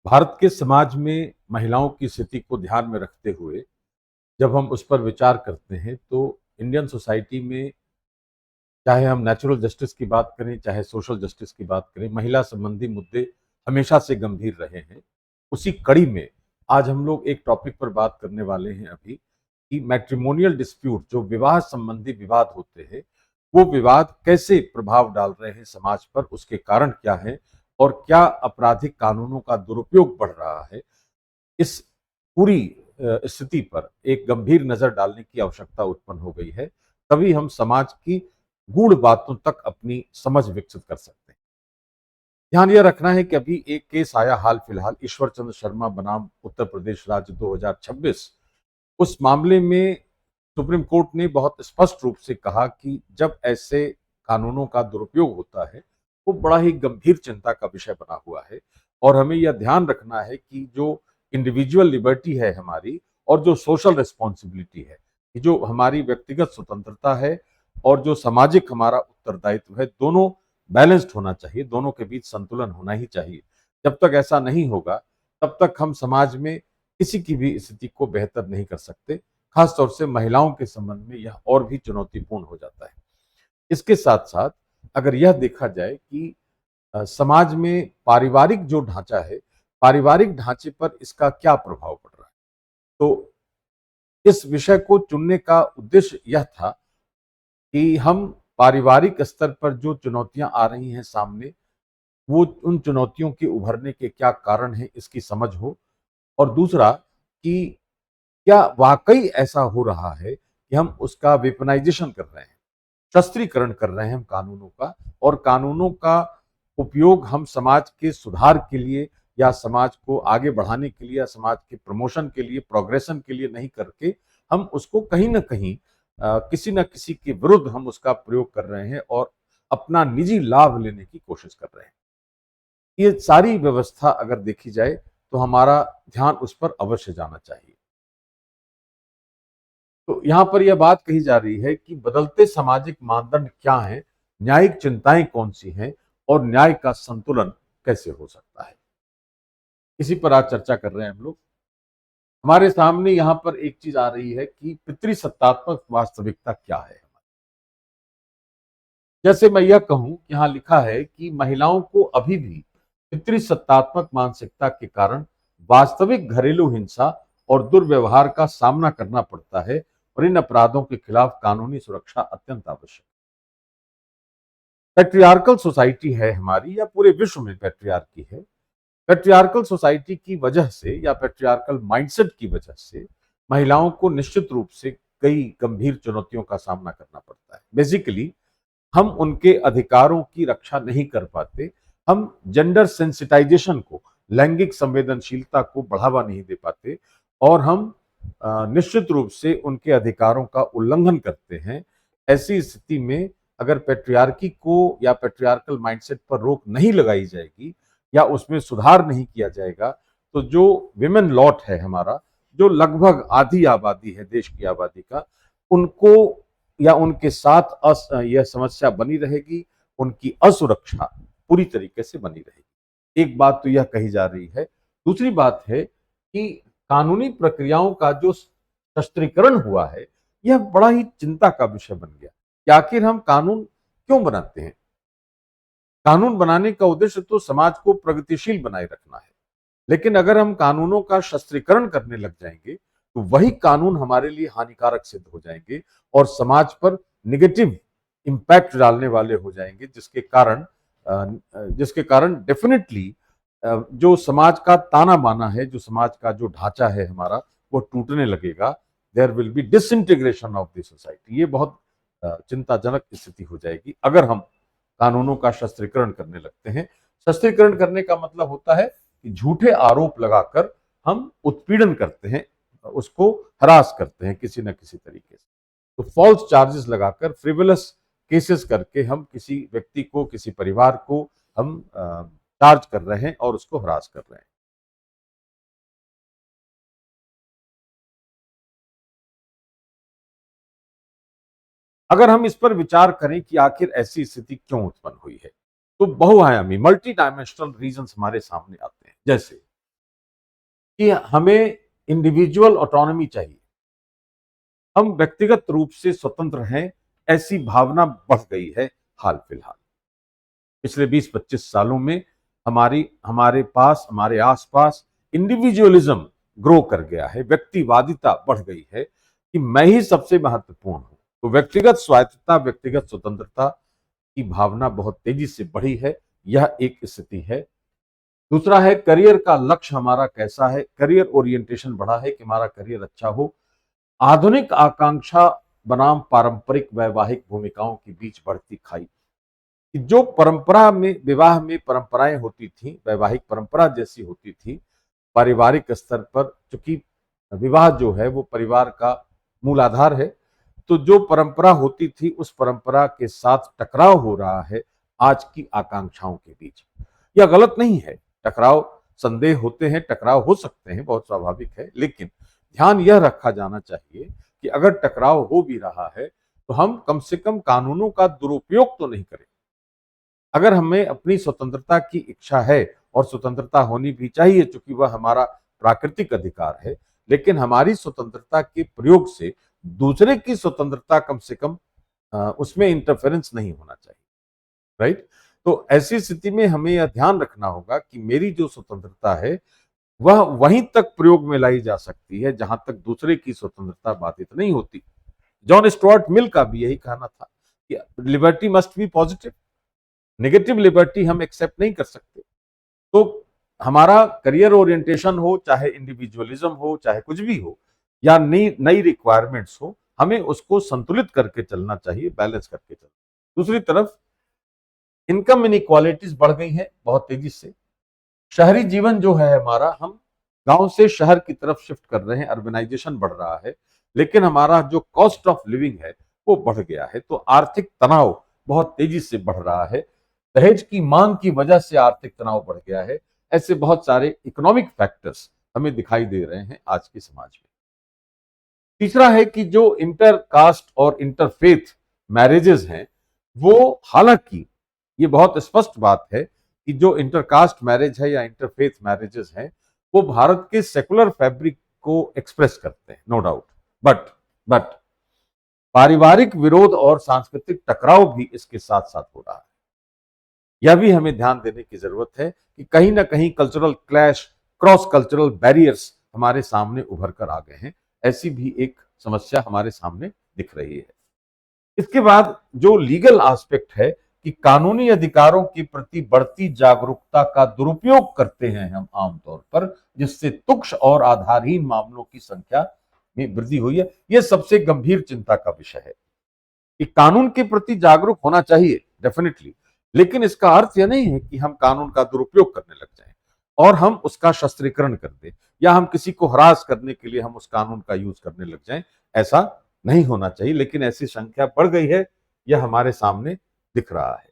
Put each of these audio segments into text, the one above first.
भारत के समाज में महिलाओं की स्थिति को ध्यान में रखते हुए जब हम उस पर विचार करते हैं तो इंडियन सोसाइटी में चाहे हम नेचुरल जस्टिस की बात करें, चाहे सोशल जस्टिस की बात करें, महिला संबंधी मुद्दे हमेशा से गंभीर रहे हैं। उसी कड़ी में आज हम लोग एक टॉपिक पर बात करने वाले हैं अभी कि मैट्रिमोनियल डिस्प्यूट, जो विवाह संबंधी विवाद होते हैं, वो विवाद कैसे प्रभाव डाल रहे हैं समाज पर, उसके कारण क्या है और क्या आपराधिक कानूनों का दुरुपयोग बढ़ रहा है। इस पूरी स्थिति पर एक गंभीर नजर डालने की आवश्यकता उत्पन्न हो गई है। तभी हम समाज की गूढ़ बातों तक अपनी समझ विकसित कर सकते हैं। ध्यान यह रखना है कि अभी एक केस आया हाल फिलहाल, ईश्वर चंद्र शर्मा बनाम उत्तर प्रदेश राज्य 2026। उस मामले में सुप्रीम कोर्ट ने बहुत स्पष्ट रूप से कहा कि जब ऐसे कानूनों का दुरुपयोग होता है, वो बड़ा ही गंभीर चिंता का विषय बना हुआ है। और हमें यह ध्यान रखना है कि जो इंडिविजुअल लिबर्टी है हमारी, और जो सोशल रिस्पॉन्सिबिलिटी है, कि जो हमारी व्यक्तिगत स्वतंत्रता है और जो सामाजिक हमारा उत्तरदायित्व है, दोनों बैलेंस्ड होना चाहिए, दोनों के बीच संतुलन होना ही चाहिए। जब तक ऐसा नहीं होगा तब तक हम समाज में किसी की भी स्थिति को बेहतर नहीं कर सकते। खासतौर से महिलाओं के संबंध में यह और भी चुनौतीपूर्ण हो जाता है। इसके साथ साथ अगर यह देखा जाए कि समाज में पारिवारिक जो ढांचा है, पारिवारिक ढांचे पर इसका क्या प्रभाव पड़ रहा है, तो इस विषय को चुनने का उद्देश्य यह था कि हम पारिवारिक स्तर पर जो चुनौतियां आ रही हैं सामने, वो उन चुनौतियों के उभरने के क्या कारण हैं, इसकी समझ हो। और दूसरा कि क्या वाकई ऐसा हो रहा है कि हम उसका वेपनाइजेशन कर रहे हैं, शस्त्रीकरण कर रहे हैं हम कानूनों का, और कानूनों का उपयोग हम समाज के सुधार के लिए या समाज को आगे बढ़ाने के लिए या समाज के प्रमोशन के लिए, प्रोग्रेशन के लिए नहीं करके हम उसको कहीं ना कहीं किसी न किसी के विरुद्ध हम उसका प्रयोग कर रहे हैं और अपना निजी लाभ लेने की कोशिश कर रहे हैं। ये सारी व्यवस्था अगर देखी जाए तो हमारा ध्यान उस पर अवश्य जाना चाहिए। तो यहाँ पर यह बात कही जा रही है कि बदलते सामाजिक मानदंड क्या हैं, न्यायिक चिंताएं कौन सी हैं और न्याय का संतुलन कैसे हो सकता है। इसी पर आज चर्चा कर रहे हैं हम लोग। हमारे सामने यहाँ पर एक चीज आ रही है कि पितृसत्तात्मक वास्तविकता क्या है। जैसे मैं यह कहूं कि यहाँ लिखा है कि महिलाओं को अभी भी पितृसत्तात्मक मानसिकता के कारण वास्तविक घरेलू हिंसा और दुर्व्यवहार का सामना करना पड़ता है, और इन अपराधों के खिलाफ कानूनी सुरक्षा अत्यंत आवश्यक है। पैट्रियार्कल सोसाइटी है हमारी, या पूरे विश्व में पैट्रियार्की है। पैट्रियार्कल सोसाइटी की वजह से या पैट्रियार्कल माइंडसेट की वजह से महिलाओं को निश्चित रूप से कई गंभीर चुनौतियों का सामना करना पड़ता है। बेसिकली हम उनके अधिकारों की रक्षा नहीं कर पाते, हम जेंडर सेंसिटाइजेशन को, लैंगिक संवेदनशीलता को बढ़ावा नहीं दे पाते, और हम निश्चित रूप से उनके अधिकारों का उल्लंघन करते हैं। ऐसी स्थिति में अगर पैट्रियार्की को या पैट्रियार्कल माइंडसेट पर रोक नहीं लगाई जाएगी या उसमें सुधार नहीं किया जाएगा, तो जो विमेन लॉट है हमारा, जो लगभग आधी आबादी है देश की आबादी का, उनको या उनके साथ यह समस्या बनी रहेगी, उनकी असुरक्षा पूरी तरीके से बनी रहेगी। एक बात तो यह कही जा रही है। दूसरी बात है कि कानूनी प्रक्रियाओं का जो शस्त्रीकरण हुआ है, यह बड़ा ही चिंता का विषय बन गया कि आखिर हम कानून क्यों बनाते हैं। कानून बनाने का उद्देश्य तो समाज को प्रगतिशील बनाए रखना है, लेकिन अगर हम कानूनों का शस्त्रीकरण करने लग जाएंगे तो वही कानून हमारे लिए हानिकारक सिद्ध हो जाएंगे और समाज पर निगेटिव इम्पैक्ट डालने वाले हो जाएंगे, जिसके कारण डेफिनेटली जो समाज का ताना बाना है, जो समाज का जो ढांचा है हमारा, वो टूटने लगेगा। There will be disintegration of the society. ये बहुत चिंताजनक स्थिति हो जाएगी अगर हम कानूनों का शस्त्रीकरण करने लगते हैं। शस्त्रीकरण करने का मतलब होता है कि झूठे आरोप लगाकर हम उत्पीड़न करते हैं, उसको हरास करते हैं किसी न किसी तरीके से। तो फॉल्स चार्जेस लगाकर, फ्रिवलस केसेस करके हम किसी व्यक्ति को, किसी परिवार को हम चार्ज कर रहे हैं और उसको हरास कर रहे हैं। अगर हम इस पर विचार करें कि आखिर ऐसी स्थिति क्यों उत्पन्न हुई है, तो बहुआयामी, मल्टी डायमेंशनल रीजन हमारे सामने आते हैं। जैसे कि हमें इंडिविजुअल ऑटोनॉमी चाहिए, हम व्यक्तिगत रूप से स्वतंत्र हैं, ऐसी भावना बढ़ गई है हाल फिलहाल। पिछले 20-25 सालों में हमारे पास, हमारे आसपास इंडिविजुअलिज्म ग्रो कर गया है, व्यक्तिवादिता बढ़ गई है कि मैं ही सबसे महत्वपूर्ण हूं। तो व्यक्तिगत स्वायत्तता, व्यक्तिगत स्वतंत्रता की भावना बहुत तेजी से बढ़ी है, यह एक स्थिति है। दूसरा है करियर का लक्ष्य हमारा कैसा है, करियर ओरिएंटेशन बढ़ा है कि हमारा करियर अच्छा हो। आधुनिक आकांक्षा बनाम पारंपरिक वैवाहिक भूमिकाओं के बीच बढ़ती खाई कि जो परंपरा में, विवाह में परंपराएं होती थी, वैवाहिक परंपरा जैसी होती थी, पारिवारिक स्तर पर, चूंकि विवाह जो है वो परिवार का मूल आधार है, तो जो परंपरा होती थी उस परंपरा के साथ टकराव हो रहा है आज की आकांक्षाओं के बीच। यह गलत नहीं है, टकराव, संदेह होते हैं, टकराव हो सकते हैं, बहुत स्वाभाविक है, लेकिन ध्यान यह रखा जाना चाहिए कि अगर टकराव हो भी रहा है तो हम कम से कम कानूनों का दुरुपयोग तो नहीं करें। अगर हमें अपनी स्वतंत्रता की इच्छा है, और स्वतंत्रता होनी भी चाहिए क्योंकि वह हमारा प्राकृतिक अधिकार है, लेकिन हमारी स्वतंत्रता के प्रयोग से दूसरे की स्वतंत्रता कम से कम उसमें इंटरफेरेंस नहीं होना चाहिए, राइट। तो ऐसी स्थिति में हमें यह ध्यान रखना होगा कि मेरी जो स्वतंत्रता है वह वहीं तक प्रयोग में लाई जा सकती है जहां तक दूसरे की स्वतंत्रता बाधित नहीं होती। जॉन स्टुअर्ट मिल का भी यही कहना था कि liberty must be positive, negative liberty हम एक्सेप्ट नहीं कर सकते। तो हमारा करियर ओरिएंटेशन हो, चाहे इंडिविजुअलिज्म हो, चाहे कुछ भी हो, या नई नई रिक्वायरमेंट्स हो, हमें उसको संतुलित करके चलना चाहिए, बैलेंस करके चलना। दूसरी तरफ इनकम इनइक्वालिटीज बढ़ गई है बहुत तेजी से। शहरी जीवन जो है हमारा, हम गांव से शहर की तरफ शिफ्ट कर रहे हैं, अर्बनाइजेशन बढ़ रहा है, लेकिन हमारा जो कॉस्ट ऑफ लिविंग है वो बढ़ गया है, तो आर्थिक तनाव बहुत तेजी से बढ़ रहा है। दहेज की मांग की वजह से आर्थिक तनाव बढ़ गया है। ऐसे बहुत सारे इकोनॉमिक फैक्टर्स हमें दिखाई दे रहे हैं आज के समाज में। तीसरा है कि जो इंटर कास्ट और इंटरफेथ मैरिजेस हैं, वो, हालांकि ये बहुत स्पष्ट बात है कि जो इंटरकास्ट मैरिज है या इंटरफेथ मैरिजेस हैं, वो भारत के सेकुलर फैब्रिक को एक्सप्रेस करते हैं, नो डाउट, बट पारिवारिक विरोध और सांस्कृतिक टकराव भी इसके साथ साथ हो रहा है। यह भी हमें ध्यान देने की जरूरत है कि कहीं ना कहीं cultural clash, cross cultural barriers हमारे सामने उभर कर आ गए हैं। ऐसी भी एक समस्या हमारे सामने दिख रही है। इसके बाद जो लीगल एस्पेक्ट है कि कानूनी अधिकारों के प्रति बढ़ती जागरूकता का दुरुपयोग करते हैं हम आमतौर पर, जिससे तुच्छ और आधारहीन मामलों की संख्या में वृद्धि हुई है। यह सबसे गंभीर चिंता का विषय है कि कानून के प्रति जागरूक होना चाहिए डेफिनेटली, लेकिन इसका अर्थ यह नहीं है कि हम कानून का दुरुपयोग करने लग जाएं और हम उसका शस्त्रीकरण कर दें, या हम किसी को हरास करने के लिए हम उस कानून का यूज करने लग जाएं। ऐसा नहीं होना चाहिए, लेकिन ऐसी संख्या बढ़ गई है, यह हमारे सामने दिख रहा है।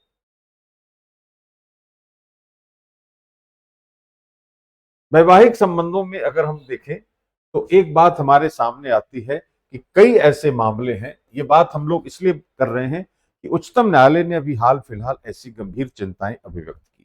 वैवाहिक संबंधों में अगर हम देखें तो एक बात हमारे सामने आती है कि कई ऐसे मामले हैं, ये बात हम लोग इसलिए कर रहे हैं कि उच्चतम न्यायालय ने अभी हाल फिलहाल ऐसी गंभीर चिंताएं अभिव्यक्त की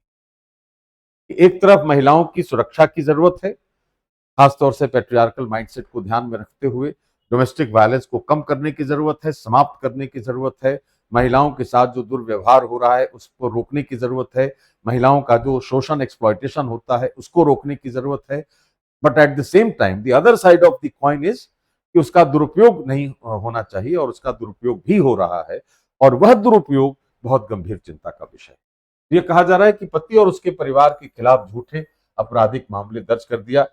कि एक तरफ महिलाओं की सुरक्षा की जरूरत है, खासतौर से पेट्रियार्कल माइंडसेट को ध्यान में रखते हुए डोमेस्टिक वायलेंस को कम करने की जरूरत है, समाप्त करने की जरूरत है। महिलाओं के साथ जो दुर्व्यवहार हो रहा है उसको रोकने की जरूरत है। महिलाओं का जो शोषण, एक्सप्लॉयटेशन होता है उसको रोकने की जरूरत है। But at the same time the other side of the coin is कि उसका दुरुपयोग नहीं होना चाहिए, और उसका दुरुपयोग भी हो रहा है, और वह दुरुपयोग बहुत गंभीर चिंता का विषय है। यह कहा जा रहा है कि पति और उसके परिवार के खिलाफ झूठे आपराधिक मामले दर्ज कर दिया,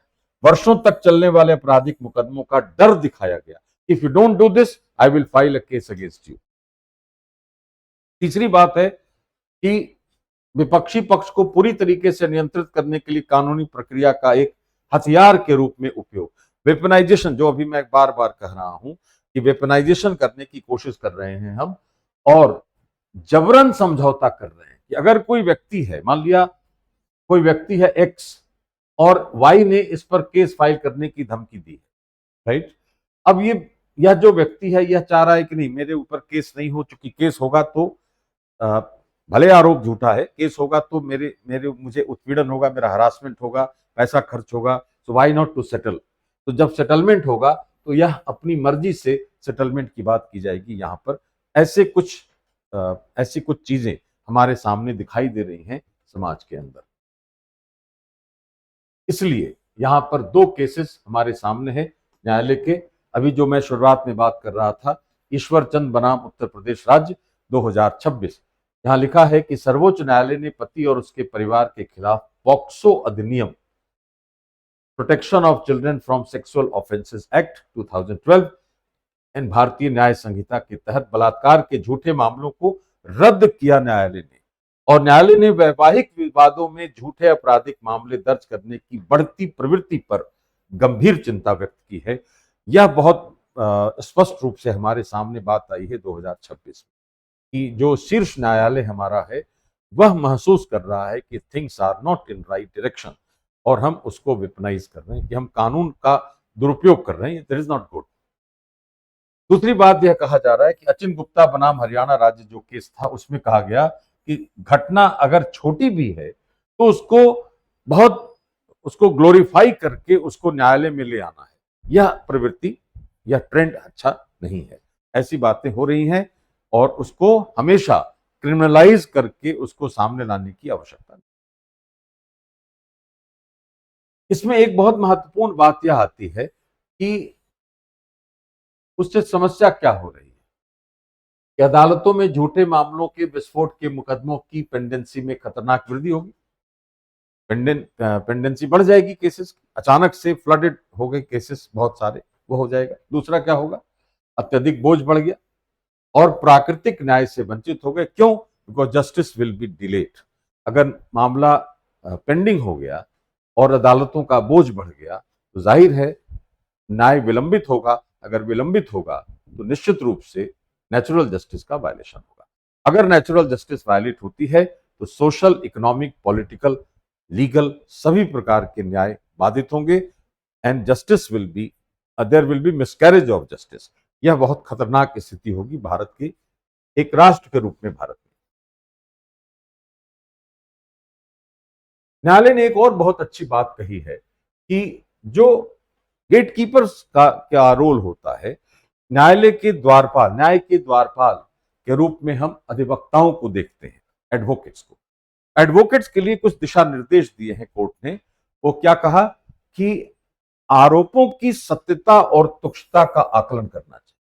वर्षों तक चलने वाले आपराधिक मुकदमों का डर दिखाया गया। If you don't do this I will file a case against you. तीसरी बात है कि विपक्षी पक्ष को पूरी तरीके से नियंत्रित करने के लिए कानूनी प्रक्रिया का एक हथियार के रूप में उपयोग, वेपनाइजेशन, जो अभी मैं बार बार कह रहा हूं कि वेपनाइजेशन करने की कोशिश कर रहे हैं हम, और जबरन समझौता कर रहे हैं कि अगर कोई व्यक्ति है, मान लिया कोई व्यक्ति है एक्स, और वाई ने इस पर केस फाइल करने की धमकी दी है, राइट। अब यह जो व्यक्ति है यह चाह रहा है कि नहीं, मेरे ऊपर केस नहीं हो, चुकी केस होगा तो भले आरोप झूठा है, केस होगा तो मेरे मेरे मुझे उत्पीड़न होगा, मेरा हरासमेंट होगा, पैसा खर्च होगा, तो वाई नॉट टू सेटल। तो जब सेटलमेंट होगा तो यह अपनी मर्जी से सेटलमेंट की बात की जाएगी। यहाँ पर ऐसे कुछ ऐसी कुछ चीजें हमारे सामने दिखाई दे रही हैं समाज के अंदर। इसलिए यहाँ पर दो केसेस हमारे सामने हैं न्यायालय के। अभी जो मैं शुरुआत में बात कर रहा था, ईश्वर चंद बनाम उत्तर प्रदेश राज्य 2026, यहाँ लिखा है कि सर्वोच्च न्यायालय ने पति और उसके परिवार के खिलाफ पॉक्सो अधिनियम, protection of children from sexual offences act 2012 and भारतीय न्याय संहिता के तहत बलात्कार के झूठे मामलों को रद्द किया न्यायालय ने। और न्यायालय ने वैवाहिक विवादों में झूठे आपराधिक मामले दर्ज करने की बढ़ती प्रवृत्ति पर गंभीर चिंता व्यक्त की है। यह बहुत स्पष्ट रूप से हमारे सामने बात आई है 2026 में कि जो शीर्ष न्यायालय हमारा है वह महसूस कर रहा है कि things are not in right direction, और हम उसको वेपनाइज कर रहे हैं कि हम कानून का दुरुपयोग कर रहे हैं। That is not good. दूसरी बात यह कहा जा रहा है कि अचिन गुप्ता बनाम हरियाणा राज्य जो केस था, उसमें कहा गया कि घटना अगर छोटी भी है तो उसको ग्लोरीफाई करके उसको न्यायालय में ले आना है। यह प्रवृत्ति, यह ट्रेंड अच्छा नहीं है। ऐसी बातें हो रही हैं और उसको हमेशा क्रिमिनलाइज करके उसको सामने लाने की आवश्यकता नहीं। इसमें एक बहुत महत्वपूर्ण बात यह आती है कि उससे समस्या क्या हो रही है कि अदालतों में झूठे मामलों के विस्फोट के मुकदमों की पेंडेंसी में खतरनाक वृद्धि होगी। पेंडेंसी बढ़ जाएगी केसेस की। अचानक से फ्लडेड हो गए केसेस बहुत सारे, वो हो जाएगा। दूसरा क्या होगा, अत्यधिक बोझ बढ़ गया और प्राकृतिक न्याय से वंचित हो गए। क्यों? Because justice will be delayed. अगर मामला पेंडिंग हो गया और अदालतों का बोझ बढ़ गया तो जाहिर है न्याय विलंबित होगा। अगर विलंबित होगा तो निश्चित रूप से नेचुरल जस्टिस का वायलेशन होगा। अगर नेचुरल जस्टिस वायलेट होती है तो सोशल, इकोनॉमिक, पॉलिटिकल, लीगल सभी प्रकार के न्याय बाधित होंगे and justice will be there will be miscarriage of justice. यह बहुत खतरनाक स्थिति होगी भारत के एक राष्ट्र के रूप में। भारत में न्यायालय ने एक और बहुत अच्छी बात कही है कि जो गेटकीपर्स का क्या रोल होता है, न्यायालय के द्वारपाल, न्याय के द्वारपाल के रूप में हम अधिवक्ताओं को देखते हैं, एडवोकेट्स को। एडवोकेट्स के लिए कुछ दिशा निर्देश दिए हैं कोर्ट ने। वो क्या कहा कि आरोपों की सत्यता और तुच्छता का आकलन करना चाहिए।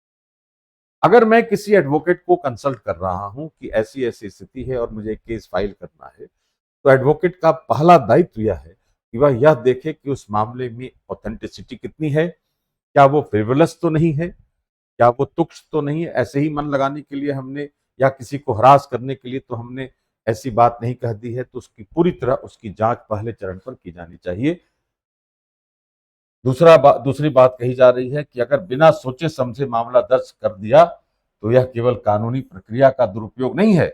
अगर मैं किसी एडवोकेट को कंसल्ट कर रहा हूं कि ऐसी ऐसी स्थिति है और मुझे केस फाइल करना है, तो एडवोकेट का पहला दायित्व यह है कि वह यह देखे कि उस मामले में ऑथेंटिसिटी कितनी है, क्या वो फ्रिवलस तो नहीं है, क्या वो तुच्छ तो नहीं है, ऐसे ही मन लगाने के लिए हमने या किसी को हरास करने के लिए तो हमने ऐसी बात नहीं कह दी है। तो उसकी पूरी तरह उसकी जांच पहले चरण पर की जानी चाहिए। दूसरी बात कही जा रही है कि अगर बिना सोचे समझे मामला दर्ज कर दिया तो यह केवल कानूनी प्रक्रिया का दुरुपयोग नहीं है,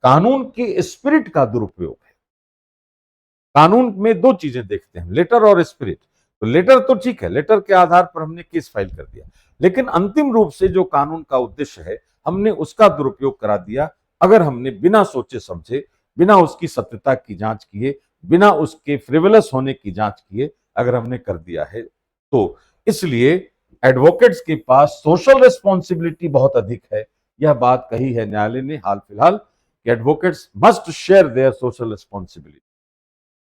कानून के स्पिरिट का दुरुपयोग है। कानून में दो चीजें देखते हैं, लेटर और स्पिरिट। तो लेटर तो ठीक है, लेटर के आधार पर हमने केस फाइल कर दिया, लेकिन अंतिम रूप से जो कानून का उद्देश्य है हमने उसका दुरुपयोग करा दिया। अगर हमने बिना सोचे समझे, बिना उसकी सत्यता की जांच किए, बिना उसके फ्रिवलस होने की जांच किए अगर हमने कर दिया है, तो इसलिए एडवोकेट्स के पास सोशल रिस्पॉन्सिबिलिटी बहुत अधिक है। यह बात कही है न्यायालय ने हाल फिलहाल कि advocates must share their social responsibility.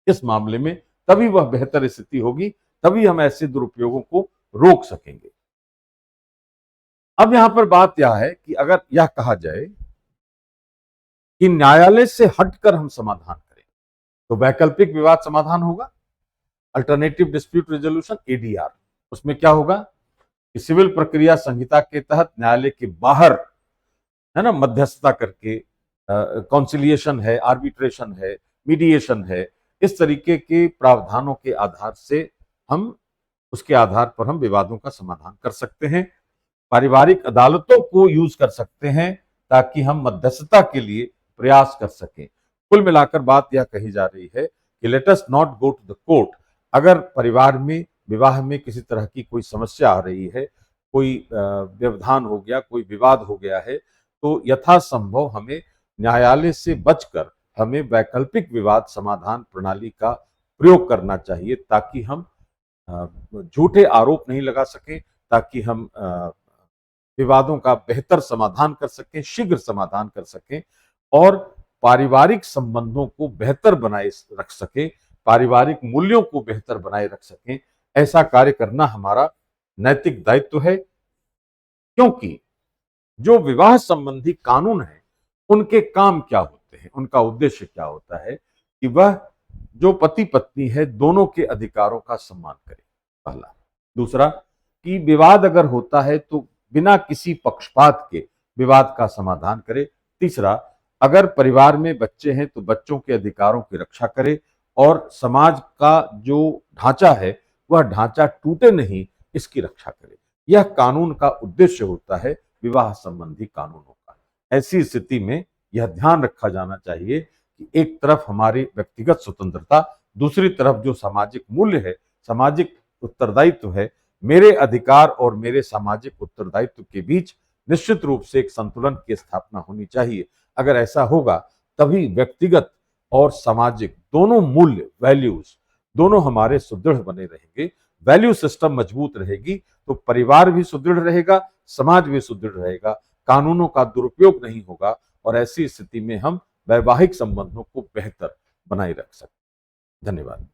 इस मामले में तभी वह बेहतर स्थिति होगी, तभी हम ऐसे दुरुपयोगों को रोक सकेंगे। अब यहां पर बात यह है कि अगर यह कहा जाए कि न्यायालय से हटकर हम समाधान करें तो वैकल्पिक विवाद समाधान होगा, अल्टरनेटिव डिस्प्यूट रेजोल्यूशन, एडीआर। उसमें क्या होगा कि सिविल प्रक्रिया संहिता के तहत न्यायालय के बाहर, है ना, मध्यस्थता करके कॉन्सिलिएशन है, आर्बिट्रेशन है, मीडिएशन है, इस तरीके के प्रावधानों के आधार से हम उसके आधार पर हम विवादों का समाधान कर सकते हैं। पारिवारिक अदालतों को यूज कर सकते हैं ताकि हम मध्यस्थता के लिए प्रयास कर सकें। कुल मिलाकर बात यह कही जा रही है कि let us not go to the court. अगर परिवार में, विवाह में किसी तरह की कोई समस्या आ रही है, कोई व्यवधान हो गया, कोई विवाद हो गया है, तो यथासंभव हमें न्यायालय से बचकर हमें वैकल्पिक विवाद समाधान प्रणाली का प्रयोग करना चाहिए ताकि हम झूठे आरोप नहीं लगा सके, ताकि हम विवादों का बेहतर समाधान कर सकें, शीघ्र समाधान कर सकें और पारिवारिक संबंधों को बेहतर बनाए रख सकें, पारिवारिक मूल्यों को बेहतर बनाए रख सकें। ऐसा कार्य करना हमारा नैतिक दायित्व है, क्योंकि जो विवाह संबंधी कानून है उनके काम क्या होते हैं, उनका उद्देश्य क्या होता है कि वह जो पति पत्नी है दोनों के अधिकारों का सम्मान करे, पहला। दूसरा, कि विवाद अगर होता है तो बिना किसी पक्षपात के विवाद का समाधान करे। तीसरा, अगर परिवार में बच्चे हैं तो बच्चों के अधिकारों की रक्षा करे और समाज का जो ढांचा है वह ढांचा टूटे नहीं, इसकी रक्षा करे। यह कानून का उद्देश्य होता है, विवाह संबंधी कानूनों का। ऐसी स्थिति में यह ध्यान रखा जाना चाहिए कि एक तरफ हमारी व्यक्तिगत स्वतंत्रता, दूसरी तरफ जो सामाजिक मूल्य है, सामाजिक उत्तरदायित्व है, मेरे अधिकार और मेरे सामाजिक उत्तरदायित्व के बीच निश्चित रूप से एक संतुलन की स्थापना होनी चाहिए। अगर ऐसा होगा तभी व्यक्तिगत और सामाजिक दोनों मूल्य, वैल्यूज, दोनों हमारे सुदृढ़ बने रहेंगे। वैल्यू सिस्टम मजबूत रहेगी तो परिवार भी सुदृढ़ रहेगा, समाज भी सुदृढ़ रहेगा, कानूनों का दुरुपयोग नहीं होगा और ऐसी स्थिति में हम वैवाहिक संबंधों को बेहतर बनाए रख सकते हैं। धन्यवाद।